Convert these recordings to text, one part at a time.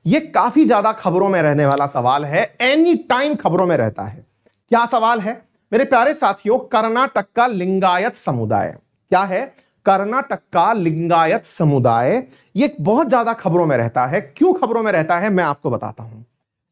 ये काफी ज्यादा खबरों में रहने वाला सवाल है, एनी टाइम खबरों में रहता है। क्या सवाल है मेरे प्यारे साथियों? कर्नाटक का लिंगायत समुदाय क्या है? कर्नाटक का लिंगायत समुदाय ये बहुत ज्यादा खबरों में रहता है। क्यों खबरों में रहता है मैं आपको बताता हूं।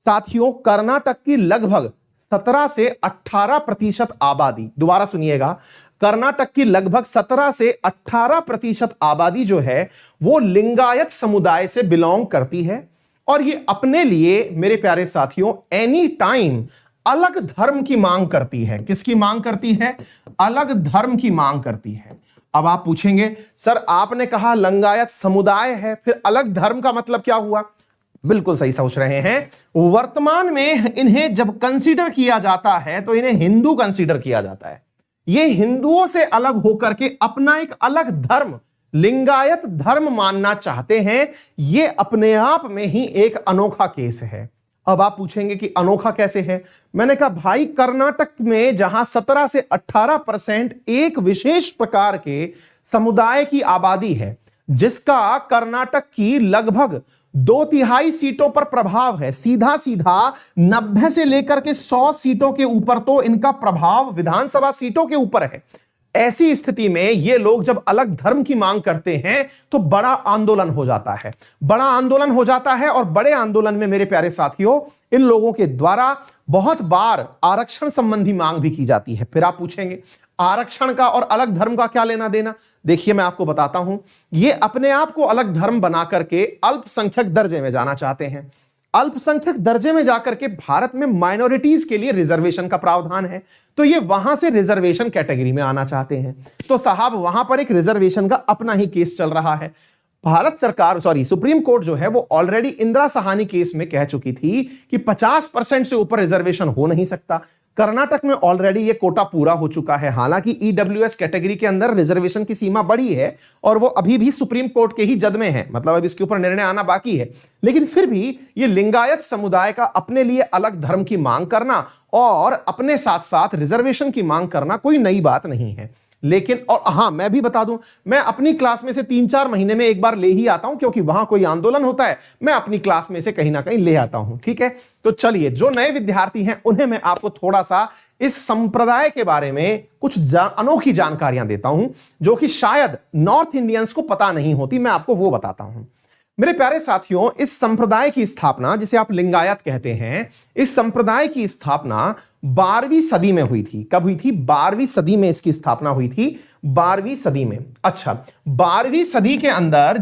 साथियों, कर्नाटक की लगभग 17 से 18% आबादी, दोबारा सुनिएगा, कर्नाटक की लगभग 17 से 18% आबादी जो है वो लिंगायत समुदाय से बिलोंग करती है और ये अपने लिए मेरे प्यारे साथियों एनी टाइम अलग धर्म की मांग करती है। किसकी मांग करती है? अलग धर्म की मांग करती है। अब आप पूछेंगे सर आपने कहा लिंगायत समुदाय है, फिर अलग धर्म का मतलब क्या हुआ? बिल्कुल सही सोच रहे हैं। वर्तमान में इन्हें जब कंसीडर किया जाता है तो इन्हें हिंदू कंसीडर किया जाता है। ये हिंदुओं से अलग होकर के अपना एक अलग धर्म, लिंगायत धर्म मानना चाहते हैं। ये अपने आप में ही एक अनोखा केस है। अब आप पूछेंगे कि अनोखा कैसे है? मैंने कहा भाई, कर्नाटक में जहां 17 से 18% एक विशेष प्रकार के समुदाय की आबादी है जिसका कर्नाटक की लगभग 2/3 सीटों पर प्रभाव है, सीधा सीधा 90 से लेकर के 100 सीटों के ऊपर तो इनका प्रभाव विधानसभा सीटों के ऊपर है। ऐसी स्थिति में ये लोग जब अलग धर्म की मांग करते हैं तो बड़ा आंदोलन हो जाता है, बड़ा आंदोलन हो जाता है। और बड़े आंदोलन में मेरे प्यारे साथियों इन लोगों के द्वारा बहुत बार आरक्षण संबंधी मांग भी की जाती है। फिर आप पूछेंगे आरक्षण का और अलग धर्म का क्या लेना देना? देखिए मैं आपको बताता हूं, ये अपने आप को अलग धर्म बना करके अल्पसंख्यक दर्जे में जाना चाहते हैं। अल्पसंख्यक दर्जे में जाकर के भारत में माइनॉरिटीज के लिए रिजर्वेशन का प्रावधान है, तो ये वहां से रिजर्वेशन कैटेगरी में आना चाहते हैं। तो साहब वहां पर एक रिजर्वेशन का अपना ही केस चल रहा है। भारत सरकार सुप्रीम कोर्ट जो है वो ऑलरेडी इंदिरा साहनी केस में कह चुकी थी कि 50% से ऊपर रिजर्वेशन हो नहीं सकता। कर्नाटक में ऑलरेडी ये कोटा पूरा हो चुका है। हालांकि ईडब्ल्यूएस कैटेगरी के अंदर रिजर्वेशन की सीमा बढ़ी है और वो अभी भी सुप्रीम कोर्ट के ही जद में है, मतलब अब इसके ऊपर निर्णय आना बाकी है। लेकिन फिर भी ये लिंगायत समुदाय का अपने लिए अलग धर्म की मांग करना और अपने साथ साथ रिजर्वेशन की मांग करना कोई नई बात नहीं है। लेकिन और हां, मैं भी बता दूं, मैं अपनी क्लास में से 3-4 महीने में एक बार ले ही आता हूं, क्योंकि वहां कोई आंदोलन होता है, मैं अपनी क्लास में से कहीं ना कहीं ले आता हूं। ठीक है, तो चलिए जो नए विद्यार्थी हैं उन्हें मैं आपको थोड़ा सा इस संप्रदाय के बारे में कुछ अनोखी जानकारियां देता हूं जो कि शायद नॉर्थ इंडियंस को पता नहीं होती, मैं आपको वो बताता हूं। मेरे प्यारे साथियों, इस संप्रदाय की स्थापना, जिसे आप लिंगायत कहते हैं, इस संप्रदाय की स्थापना 12वीं सदी में हुई थी। कब हुई थी? 12वीं सदी में इसकी स्थापना हुई थी, 12वीं सदी में। अच्छा, 12वीं सदी के अंदर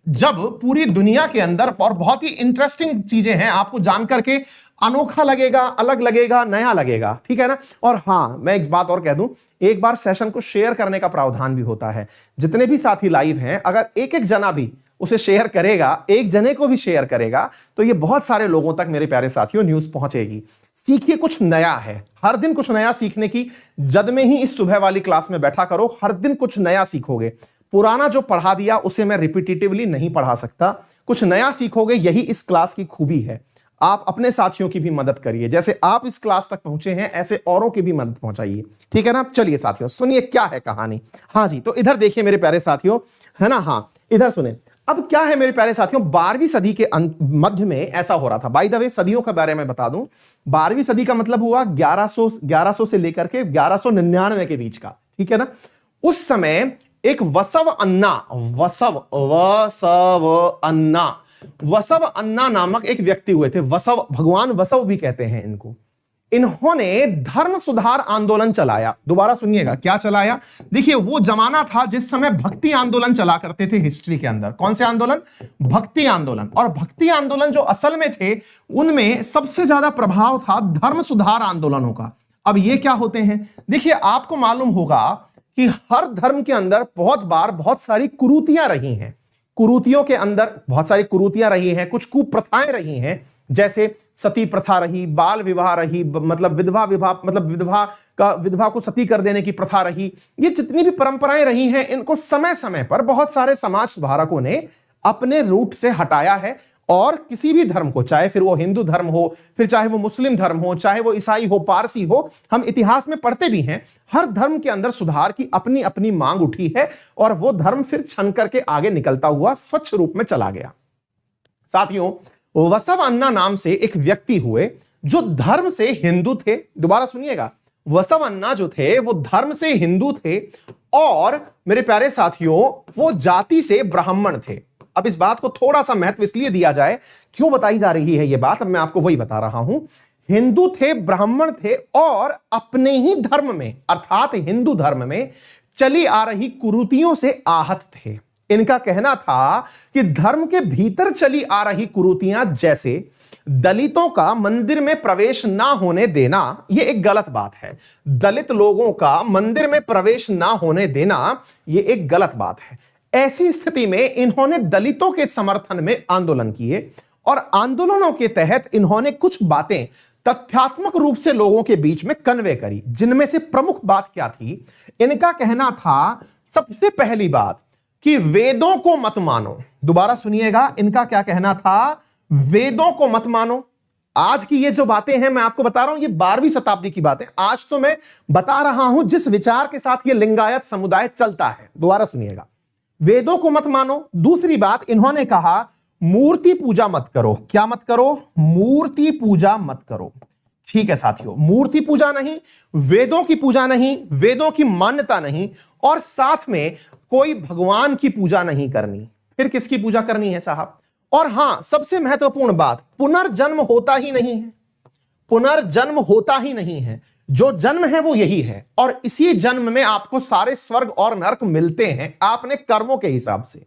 जब पूरी दुनिया के अंदर, और बहुत ही इंटरेस्टिंग चीजें हैं, आपको जानकर के अनोखा लगेगा, अलग लगेगा, नया लगेगा, ठीक है ना। और हां, मैं एक बात और कह दूं, एक बार सेशन को शेयर करने का प्रावधान भी होता है। जितने भी साथी लाइव हैं, अगर एक जना भी उसे शेयर करेगा, एक जने को भी शेयर करेगा, तो ये बहुत सारे लोगों तक मेरे प्यारे साथियों न्यूज पहुंचेगी। सीखिए, कुछ नया है, हर दिन कुछ नया सीखने की जद में ही इस सुबह वाली क्लास में बैठा करो, हर दिन कुछ नया सीखोगे। पुराना जो पढ़ा दिया उसे मैं रिपीटेटिवली नहीं पढ़ा सकता, कुछ नया सीखोगे, यही इस क्लास की खूबी है। आप अपने साथियों की भी मदद करिए, जैसे आप इस क्लास तक पहुंचे हैं ऐसे औरों की भी मदद पहुंचाइए, ठीक है ना। चलिए साथियों सुनिए क्या है कहानी। हाँ जी, तो इधर देखिए मेरे प्यारे साथियों, है ना, हाँ इधर सुने। अब क्या है मेरे प्यारे साथियों, 12वीं सदी के मध्य में ऐसा हो रहा था। बाय द वे, सदियों के बारे में बता दूं, 12वीं सदी का मतलब हुआ 1100 से लेकर के 1199 के बीच का, ठीक है ना। उस समय एक वसव अन्ना नामक एक व्यक्ति हुए थे। वसव, भगवान वसव भी कहते हैं इनको। इन्होंने धर्म सुधार आंदोलन चलाया। दोबारा सुनिएगा, क्या चलाया? देखिए, वो जमाना था जिस समय भक्ति आंदोलन चला करते थे हिस्ट्री के अंदर। कौन से आंदोलन? भक्ति आंदोलन। और भक्ति आंदोलन जो असल में थे, उनमें सबसे ज्यादा प्रभाव था धर्म सुधार आंदोलनों का। अब ये क्या होते हैं? देखिए, आपको मालूम होगा कि हर धर्म के अंदर बहुत बार बहुत सारी कुरीतियां रही हैं। कुरीतियों के अंदर बहुत सारी कुरीतियां रही हैं, कुछ कुप्रथाएं रही हैं, जैसे सती प्रथा रही, बाल विवाह रही, मतलब विधवा को सती कर देने की प्रथा रही। ये जितनी भी परंपराएं रही हैं, इनको समय समय पर बहुत सारे समाज सुधारकों ने अपने रूट से हटाया है। और किसी भी धर्म को, चाहे फिर वो हिंदू धर्म हो, फिर चाहे वो मुस्लिम धर्म हो, चाहे वो ईसाई हो, पारसी हो, हम इतिहास में पढ़ते भी हैं, हर धर्म के अंदर सुधार की अपनी अपनी मांग उठी है और वो धर्म फिर छन करके आगे निकलता हुआ स्वच्छ रूप में चला गया। साथियों, वसव अन्ना नाम से एक व्यक्ति हुए जो धर्म से हिंदू थे। दोबारा सुनिएगा, वसव अन्ना जो थे वो धर्म से हिंदू थे और मेरे प्यारे साथियों वो जाति से ब्राह्मण थे। अब इस बात को थोड़ा सा महत्व इसलिए दिया जाए, क्यों बताई जा रही है यह बात, अब मैं आपको वही बता रहा हूं। हिंदू थे, ब्राह्मण थे और अपने ही धर्म में अर्थात हिंदू धर्म में चली आ रही कुरीतियों से आहत थे। इनका कहना था कि धर्म के भीतर चली आ रही कुरीतियां, जैसे दलितों का मंदिर में प्रवेश ना होने देना, यह एक गलत बात है। दलित लोगों का मंदिर में प्रवेश ना होने देना यह एक गलत बात है। ऐसी स्थिति में इन्होंने दलितों के समर्थन में आंदोलन किए और आंदोलनों के तहत इन्होंने कुछ बातें तथ्यात्मक रूप से लोगों के बीच में कन्वे करी, जिनमें से प्रमुख बात क्या थी। इनका कहना था सबसे पहली बात कि वेदों को मत मानो। दोबारा सुनिएगा, इनका क्या कहना था, वेदों को मत मानो। आज की ये जो बातें हैं मैं आपको बता रहा हूं, ये 12वीं शताब्दी की बातें। आज तो मैं बता रहा हूं जिस विचार के साथ ये लिंगायत समुदाय चलता है। दोबारा सुनिएगा, वेदों को मत मानो। दूसरी बात इन्होंने कहा, मूर्ति पूजा मत करो। क्या मत करो? मूर्ति पूजा मत करो। ठीक है साथियों, मूर्ति पूजा नहीं, वेदों की पूजा नहीं, वेदों की मान्यता नहीं, और साथ में कोई भगवान की पूजा नहीं करनी। फिर किसकी पूजा करनी है साहब? और हां, सबसे महत्वपूर्ण बात, पुनर्जन्म होता ही नहीं है। पुनर्जन्म होता ही नहीं है। जो जन्म है वो यही है और इसी जन्म में आपको सारे स्वर्ग और नरक मिलते हैं आपने कर्मों के हिसाब से।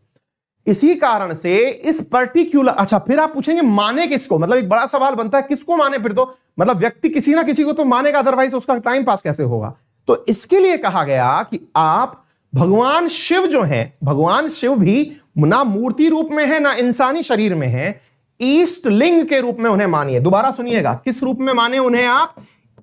इसी कारण से इस पर्टिकुलर, अच्छा फिर आप पूछेंगे माने किसको? मतलब एक बड़ा सवाल बनता है, किसको माने? फिर तो मतलब व्यक्ति किसी ना किसी को तो मानेगा, अदरवाइज उसका टाइम पास कैसे होगा? तो इसके लिए कहा गया कि आप भगवान शिव जो हैं, भगवान शिव भी ना मूर्ति रूप में है ना इंसानी शरीर में है, ईस्ट लिंग के रूप में उन्हें मानिए। दोबारा सुनिएगा, किस रूप में माने उन्हें आप?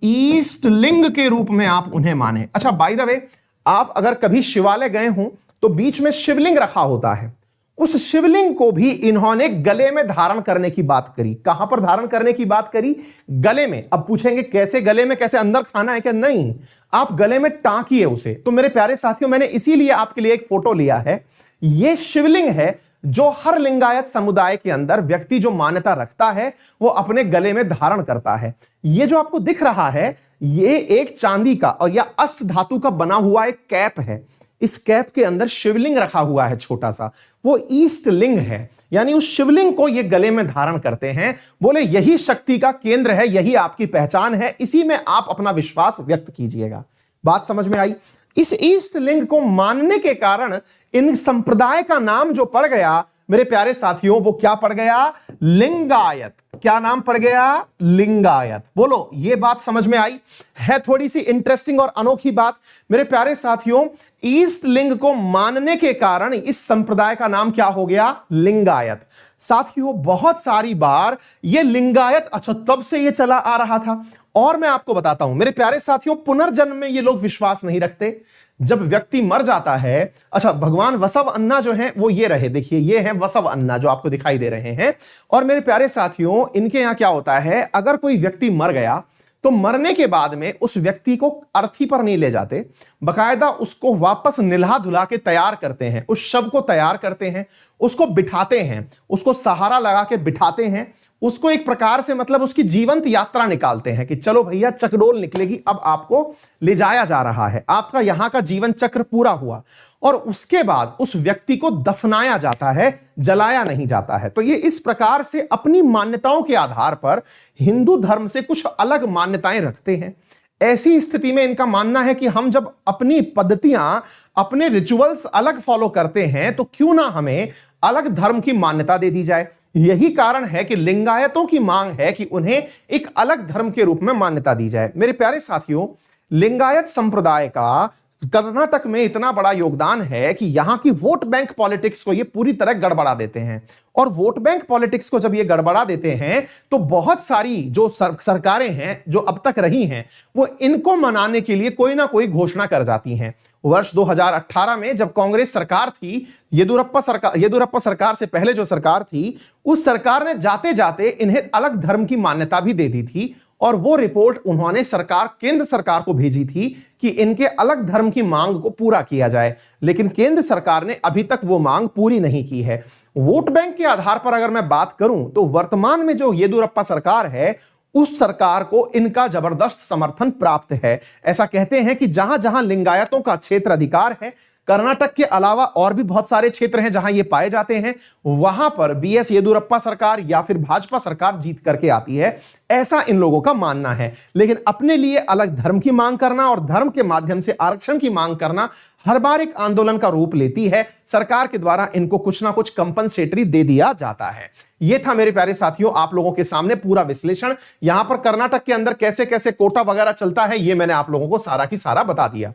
ईस्ट लिंग के रूप में आप उन्हें माने। अच्छा बाय द वे, आप अगर कभी शिवालय गए हो तो बीच में शिवलिंग रखा होता है। उस शिवलिंग को भी इन्होंने गले में धारण करने की बात करी। कहां पर धारण करने की बात करी? गले में। अब पूछेंगे कैसे गले में, कैसे अंदर खाना है क्या? नहीं, आप गले में टांकिए उसे। तो मेरे प्यारे साथियों, मैंने इसीलिए आपके लिए एक फोटो लिया है। यह शिवलिंग है जो हर लिंगायत समुदाय के अंदर व्यक्ति जो मान्यता रखता है वो अपने गले में धारण करता है। ये जो आपको दिख रहा है ये एक चांदी का और या अष्ट धातु का बना हुआ एक कैप है। इस कैप के अंदर शिवलिंग रखा हुआ है छोटा सा, वो ईस्ट लिंग है, यानी उस शिवलिंग को ये गले में धारण करते हैं। बोले यही शक्ति का केंद्र है, यही आपकी पहचान है, इसी में आप अपना विश्वास व्यक्त कीजिएगा। बात समझ में आई? इस ईस्ट लिंग को मानने के कारण इन संप्रदाय का नाम जो पड़ गया मेरे प्यारे साथियों, वो क्या पड़ गया? लिंगायत। क्या नाम पड़ गया? लिंगायत। बोलो ये बात समझ में आई? है थोड़ी सी इंटरेस्टिंग और अनोखी बात। मेरे प्यारे साथियों, ईस्ट लिंग को मानने के कारण इस संप्रदाय का नाम क्या हो गया? लिंगायत। साथियों बहुत सारी बार ये लिंगायत, अच्छा तब से ये चला आ रहा था। और मैं आपको बताता हूं मेरे प्यारे साथियों, पुनर्जन्म में ये लोग विश्वास नहीं रखते। जब व्यक्ति मर जाता है, अच्छा भगवान वसव अन्ना जो है वो ये रहे, देखिए ये है वसव अन्ना जो आपको दिखाई दे रहे हैं। और मेरे प्यारे साथियों, इनके यहां क्या होता है, अगर कोई व्यक्ति मर गया तो मरने के बाद में उस व्यक्ति को अर्थी पर नहीं ले जाते, बकायदा उसको वापस निल्हा धुला के तैयार करते हैं, उस शव को तैयार करते हैं, उसको बिठाते हैं, उसको सहारा लगा के बिठाते हैं, उसको एक प्रकार से मतलब उसकी जीवंत यात्रा निकालते हैं कि चलो भैया चकडोल निकलेगी, अब आपको ले जाया जा रहा है, आपका यहां का जीवन चक्र पूरा हुआ। और उसके बाद उस व्यक्ति को दफनाया जाता है, जलाया नहीं जाता है। तो ये इस प्रकार से अपनी मान्यताओं के आधार पर हिंदू धर्म से कुछ अलग मान्यताएं रखते हैं। ऐसी स्थिति में इनका मानना है कि हम जब अपनी पद्धतियां, अपने रिचुअल्स अलग फॉलो करते हैं तो क्यों ना हमें अलग धर्म की मान्यता दे दी जाए। यही कारण है कि लिंगायतों की मांग है कि उन्हें एक अलग धर्म के रूप में मान्यता दी जाए। मेरे प्यारे साथियों, लिंगायत संप्रदाय का कर्नाटक में इतना बड़ा योगदान है कि यहां की वोट बैंक पॉलिटिक्स को ये पूरी तरह गड़बड़ा देते हैं। और वोट बैंक पॉलिटिक्स को जब ये गड़बड़ा देते हैं तो बहुत सारी जो सरकारें हैं जो अब तक रही हैं वो इनको मनाने के लिए कोई ना कोई घोषणा कर जाती हैं। वर्ष 2018 में जब कांग्रेस सरकार थी, येदुरप्पा सरकार से पहले जो सरकार थी, उस सरकार ने जाते जाते इन्हें अलग धर्म की मान्यता भी दे दी थी। और वो रिपोर्ट उन्होंने केंद्र सरकार को भेजी थी कि इनके अलग धर्म की मांग को पूरा किया जाए, लेकिन केंद्र सरकार ने अभी तक वो मांग पूरी नहीं की है। वोट बैंक के आधार पर अगर मैं बात करूं तो वर्तमान में जो येदियुरप्पा सरकार है उस सरकार को इनका जबरदस्त समर्थन प्राप्त है। ऐसा कहते हैं कि जहां जहां लिंगायतों का क्षेत्र अधिकार है, कर्नाटक के अलावा और भी बहुत सारे क्षेत्र हैं जहां ये पाए जाते हैं, वहां पर बीएस येदियुरप्पा सरकार या फिर भाजपा सरकार जीत करके आती है, ऐसा इन लोगों का मानना है। लेकिन अपने लिए अलग धर्म की मांग करना और धर्म के माध्यम से आरक्षण की मांग करना हर बार एक आंदोलन का रूप लेती है। सरकार के द्वारा इनको कुछ ना कुछ कंपनसेटरी दे दिया जाता है। यह था मेरे प्यारे साथियों आप लोगों के सामने पूरा विश्लेषण। यहां पर कर्नाटक के अंदर कैसे कैसे कोटा वगैरह चलता है यह मैंने आप लोगों को सारा की सारा बता दिया।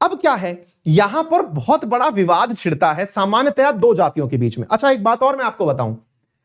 अब क्या है, यहां पर बहुत बड़ा विवाद छिड़ता है सामान्यतया दो जातियों के बीच में। अच्छा, एक बात और मैं आपको बताऊं,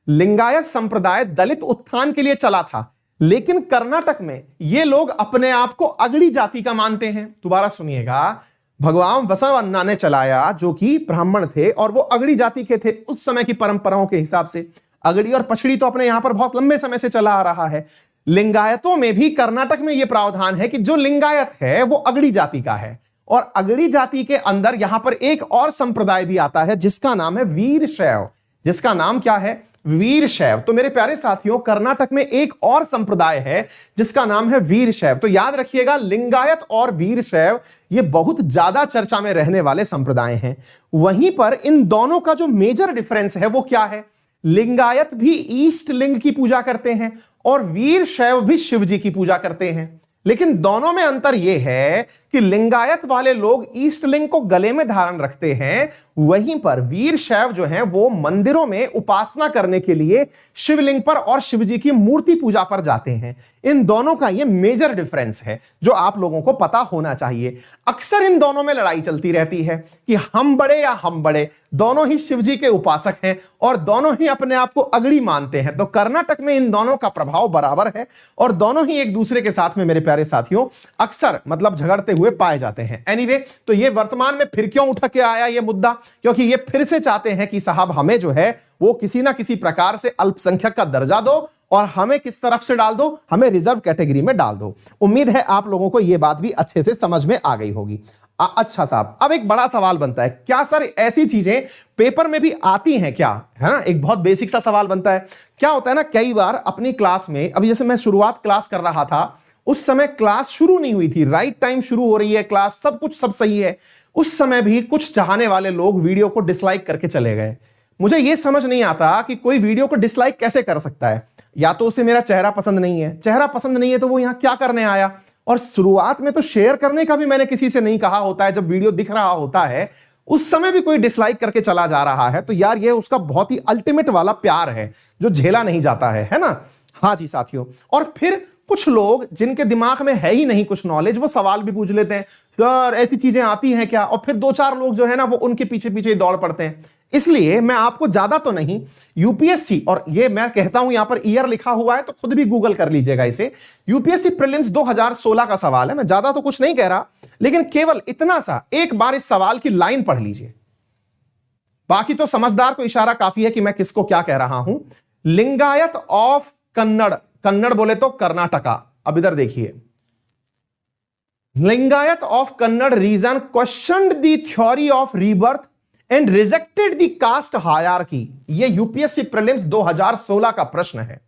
लिंगायत संप्रदाय दलित उत्थान के लिए चला था, लेकिन कर्नाटक में ये लोग अपने आप को अगड़ी जाति का मानते हैं। दोबारा सुनिएगा, भगवान बसवन्ना ने चलाया जो कि ब्राह्मण थे और वो अगड़ी जाति के थे उस समय की परंपराओं के हिसाब से। अगड़ी और पछड़ी तो अपने यहां पर बहुत लंबे समय से चला आ रहा है। लिंगायतों में भी कर्नाटक में यह प्रावधान है कि जो लिंगायत है वो अगड़ी जाति का है, और अगड़ी जाति के अंदर यहां पर एक और संप्रदाय भी आता है जिसका नाम है वीरशैव। जिसका नाम क्या है? वीरशैव। तो मेरे प्यारे साथियों, कर्नाटक में एक और संप्रदाय है जिसका नाम है वीरशैव। तो याद रखिएगा, लिंगायत और वीरशैव ये बहुत ज्यादा चर्चा में रहने वाले संप्रदाय हैं। वहीं पर इन दोनों का जो मेजर डिफरेंस है वो क्या है? लिंगायत भी ईस्ट लिंग की पूजा करते हैं और वीरशैव भी शिव जी की पूजा करते हैं, लेकिन दोनों में अंतर यह है कि लिंगायत वाले लोग ईस्ट लिंग को गले में धारण रखते हैं, वहीं पर वीरशैव जो हैं वो मंदिरों में उपासना करने के लिए शिवलिंग पर और शिव जी की मूर्ति पूजा पर जाते हैं। इन दोनों का ये मेजर डिफरेंस है जो आप लोगों को पता होना चाहिए। अक्सर इन दोनों में लड़ाई चलती रहती है कि हम बड़े या हम बड़े, दोनों ही शिव जी के उपासक हैं और दोनों ही अपने आप को अगड़ी मानते हैं। तो कर्नाटक में इन दोनों का प्रभाव बराबर है और दोनों ही एक दूसरे के साथ में मेरे प्यारे साथियों अक्सर मतलब झगड़ते हुए पाए जाते हैं। एनीवे, तो ये वर्तमान में फिर क्यों उठ के आया ये मुद्दा? क्योंकि ये फिर से चाहते हैं कि साहब हमें जो है वो किसी ना किसी प्रकार से अल्पसंख्यक का दर्जा दो और हमें किस तरफ से डाल दो, हमें रिजर्व कैटेगरी में डाल दो। उम्मीद है आप लोगों को यह बात भी अच्छे से समझ में आ गई होगी। अच्छा साहब, अब एक बड़ा सवाल बनता है, क्या सर ऐसी चीजें पेपर में भी आती हैं क्या? है ना, एक बहुत बेसिक सा सवाल बनता है। क्या होता है ना, कई बार अपनी क्लास में, अभी जैसे मैं शुरुआत क्लास कर रहा था उस समय क्लास शुरू नहीं हुई थी, राइट टाइम शुरू हो रही है क्लास, सब कुछ सब सही है, उस समय भी कुछ चाहने वाले लोग वीडियो को डिसलाइक करके चले गए। मुझे यह समझ नहीं आता कि कोई वीडियो को डिसलाइक कैसे कर सकता है। या तो उसे मेरा चेहरा पसंद नहीं है, चेहरा पसंद नहीं है तो वो यहां क्या करने आया। और शुरुआत में तो शेयर करने का भी मैंने किसी से नहीं कहा होता है, जब वीडियो दिख रहा होता है उस समय भी कोई डिसलाइक करके चला जा रहा है, तो यार ये उसका बहुत ही अल्टीमेट वाला प्यार है जो झेला नहीं जाता है ना। हाँ जी साथियों, और फिर कुछ लोग जिनके दिमाग में है ही नहीं कुछ नॉलेज, वो सवाल भी पूछ लेते हैं, सर ऐसी चीजें आती हैं क्या? और फिर दो चार लोग जो है ना वो उनके पीछे पीछे दौड़ पड़ते हैं। इसलिए मैं आपको ज्यादा तो नहीं, यूपीएससी, और ये मैं कहता हूं यहां पर ईयर लिखा हुआ है तो खुद भी गूगल कर लीजिएगा इसे, यूपीएससी प्रीलिम्स 2016 का सवाल है। मैं ज्यादा तो कुछ नहीं कह रहा, लेकिन केवल इतना सा एक बार इस सवाल की लाइन पढ़ लीजिए, बाकी तो समझदार को इशारा काफी है कि मैं किसको क्या कह रहा हूं। लिंगायत ऑफ कन्नड़, कन्नड़ बोले तो कर्नाटका। अब इधर देखिए, Lingayat of Kannada region questioned the theory of rebirth and rejected the caste hierarchy. ये यूपीएससी प्रीलिम्स 2016 का प्रश्न है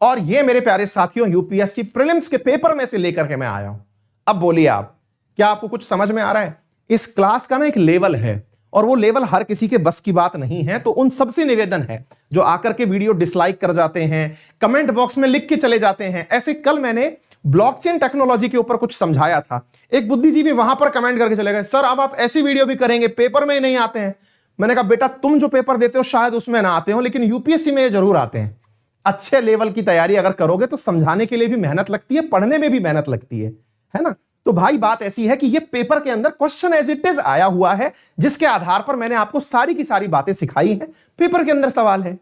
और ये मेरे प्यारे साथियों यूपीएससी प्रीलिम्स के पेपर में से लेकर के मैं आया हूं। अब बोलिए आप, क्या आपको कुछ समझ में आ रहा है? इस क्लास का ना एक लेवल है और वो लेवल हर किसी के बस की बात नहीं है। तो उन सबसे निवेदन है जो आकर के वीडियो डिसलाइक कर जाते हैं, कमेंट बॉक्स में लिख के चले जाते हैं। ऐसे कल मैंने ब्लॉकचेन टेक्नोलॉजी के ऊपर कुछ समझाया था, एक बुद्धिजीवी वहां पर कमेंट करके चले गए, सर अब आप ऐसी वीडियो भी करेंगे, पेपर में ही नहीं आते हैं। मैंने कहा बेटा तुम जो पेपर देते हो शायद उसमें ना आते हो, लेकिन यूपीएससी में ये जरूर आते हैं। अच्छे लेवल की तैयारी अगर करोगे तो समझाने के लिए भी मेहनत लगती है, पढ़ने में भी मेहनत लगती है ना। तो भाई बात ऐसी है कि ये पेपर के अंदर क्वेश्चन एज इट इज आया हुआ है, जिसके आधार पर मैंने आपको सारी की सारी बातें सिखाई हैं। पेपर के अंदर सवाल है,